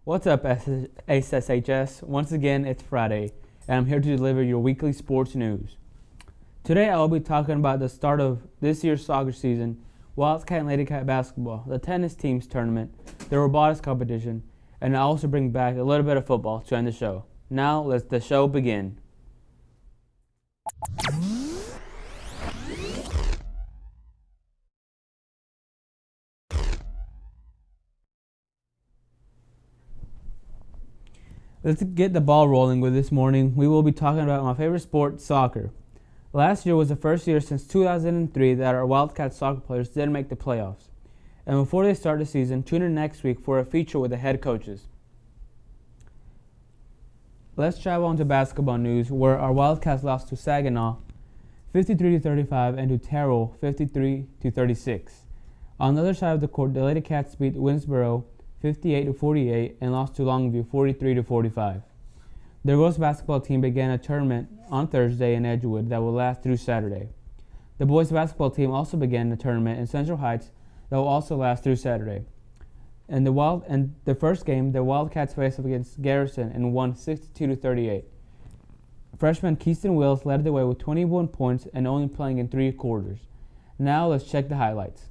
What's up, SSHS? Once again, it's Friday, and I'm here to deliver your weekly sports news. Today, I will be talking about the start of this year's soccer season, Wildcat and Ladycat basketball, the tennis teams tournament, the robotics competition, and I'll also bring back a little bit of football to end the show. Now, let the show begin. Let's get the ball rolling with this morning. We will be talking about my favorite sport, soccer. Last year was the first year since 2003 that our Wildcat soccer players didn't make the playoffs. And before they start the season, tune in next week for a feature with the head coaches. Let's travel on to basketball news, where our Wildcats lost to Saginaw 53-35 and to Terrell 53-36. On the other side of the court, the Ladycats beat Winsboro 58-48 and lost to Longview 43-45. The girls basketball team began a tournament on Thursday in Edgewood that will last through Saturday. The boys basketball team also began a tournament in Central Heights that will also last through Saturday. In the first game, the Wildcats faced off against Garrison and won 62-38. Freshman Keyston Wills led the way with 21 points and only playing in 3 quarters. Now let's check the highlights.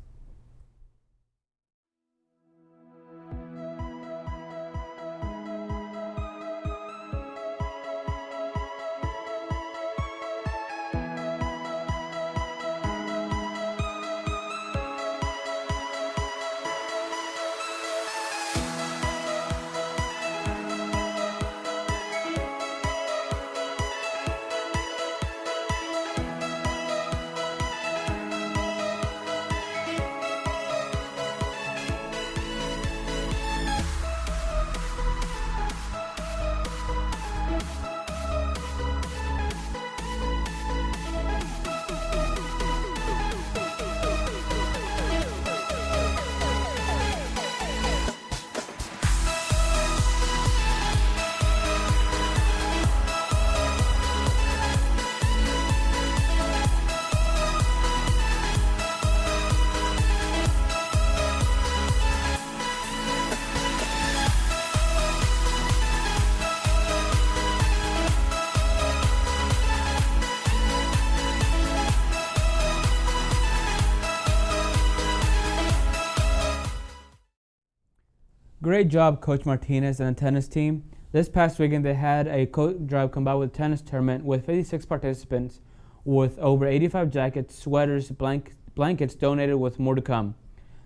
Great job, Coach Martinez and the tennis team. This past weekend, they had a coat drive combined with a tennis tournament with 56 participants, with over 85 jackets, sweaters, blankets donated, with more to come.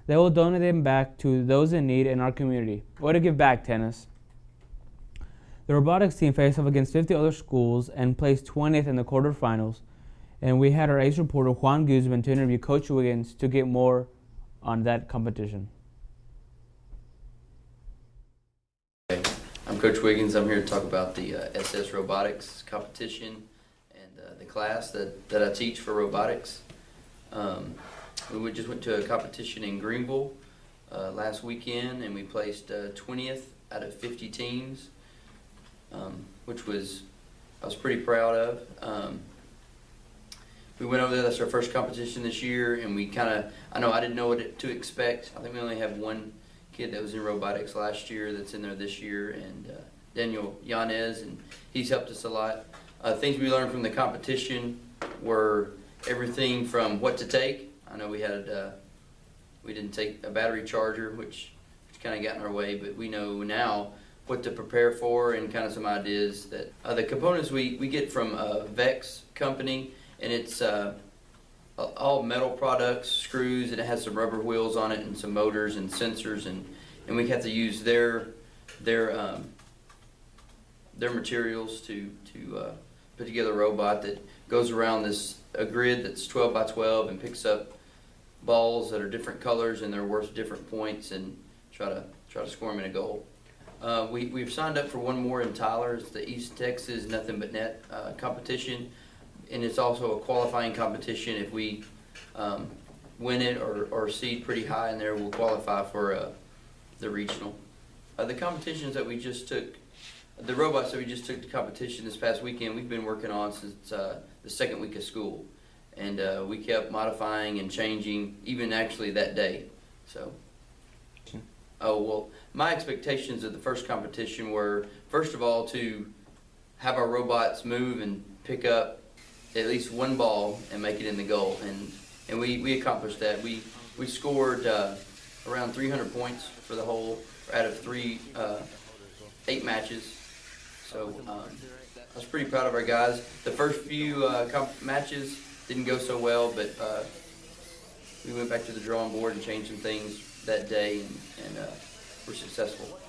They will donate them back to those in need in our community. Way to give back, tennis. The robotics team faced off against 50 other schools and placed 20th in the quarterfinals. And we had our ace reporter, Juan Guzman, to interview Coach Wiggins to get more on that competition. I'm Coach Wiggins. I'm here to talk about the SS Robotics competition and the class that I teach for robotics. We just went to a competition in Greenville last weekend, and we placed 20th out of 50 teams, which I was pretty proud of. We went over there. That's our first competition this year, and I didn't know what to expect. I think we only have one kid that was in robotics last year that's in there this year, and Daniel Yanez, and he's helped us a lot. Things we learned from the competition were everything from what to take. I know we didn't take a battery charger, which kind of got in our way, but we know now what to prepare for and kind of some ideas that the components we get from Vex company, and it's all metal products, screws, and it has some rubber wheels on it and some motors and sensors, and we have to use their materials to put together a robot that goes around a grid that's 12 by 12 and picks up balls that are different colors and they're worth different points and try to score them in a goal. We've signed up for one more in Tyler. It's the East Texas Nothing But Net competition. And it's also a qualifying competition. If we win it or seed pretty high in there, we'll qualify for the regional. The competitions that we just took, the robots that we just took to competition this past weekend, we've been working on since the second week of school. And we kept modifying and changing, even actually that day. So Oh, well, my expectations of the first competition were, first of all, to have our robots move and pick up at least one ball and make it in the goal. And we accomplished that. We scored around 300 points for the whole, out of 8 matches. So I was pretty proud of our guys. The first few matches didn't go so well, but we went back to the drawing board and changed some things that day, and we're successful.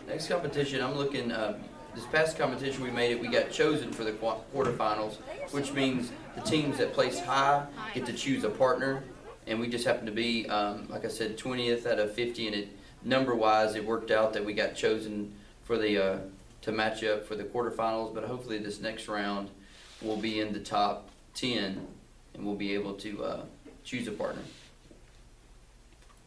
Next competition, I'm looking, this past competition we made it, we got chosen for the quarterfinals, which means the teams that placed high get to choose a partner, and we just happened to be, like I said, 20th out of 50, and number-wise it worked out that we got chosen for the to match up for the quarterfinals, but hopefully this next round we'll be in the top 10 and we'll be able to choose a partner.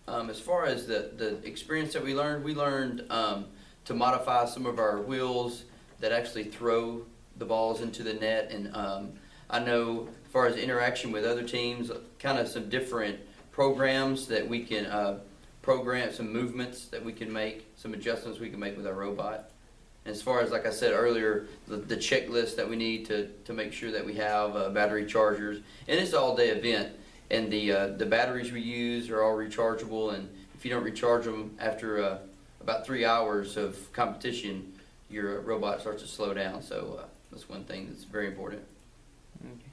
As far as the experience that we learned to modify some of our wheels that actually throw the balls into the net, and I know as far as interaction with other teams, kind of some different programs that we can program, some movements that we can make, some adjustments we can make with our robot. And as far as, like I said earlier, the checklist that we need to make sure that we have battery chargers, and it's an all-day event, and the batteries we use are all rechargeable, and if you don't recharge them after about 3 hours of competition, your robot starts to slow down. So that's one thing that's very important. Okay.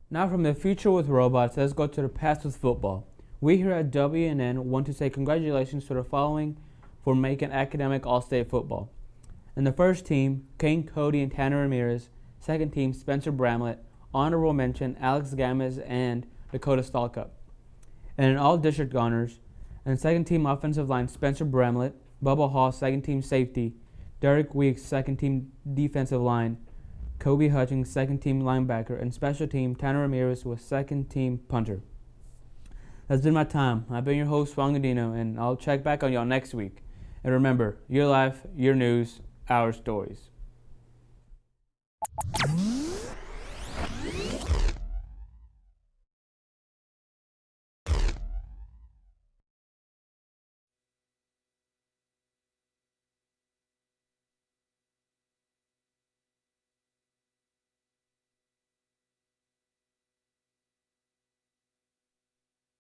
Now from the future with robots, let's go to the past with football. We here at WNN want to say congratulations to the following for making academic all-state football. In the first team, Kane Cody and Tanner Ramirez. Second team, Spencer Bramlett. Honorable mention, Alex Gamez and Dakota Stalkup. And in all district honors, and second team offensive line, Spencer Bramlett. Bubba Hall, second team safety. Derek Weeks, second team defensive line. Kobe Hutchings, second team linebacker. And special team, Tanner Ramirez was second team punter. That's been my time. I've been your host, Juan Godino, and I'll check back on y'all next week. And remember, your life, your news, our stories.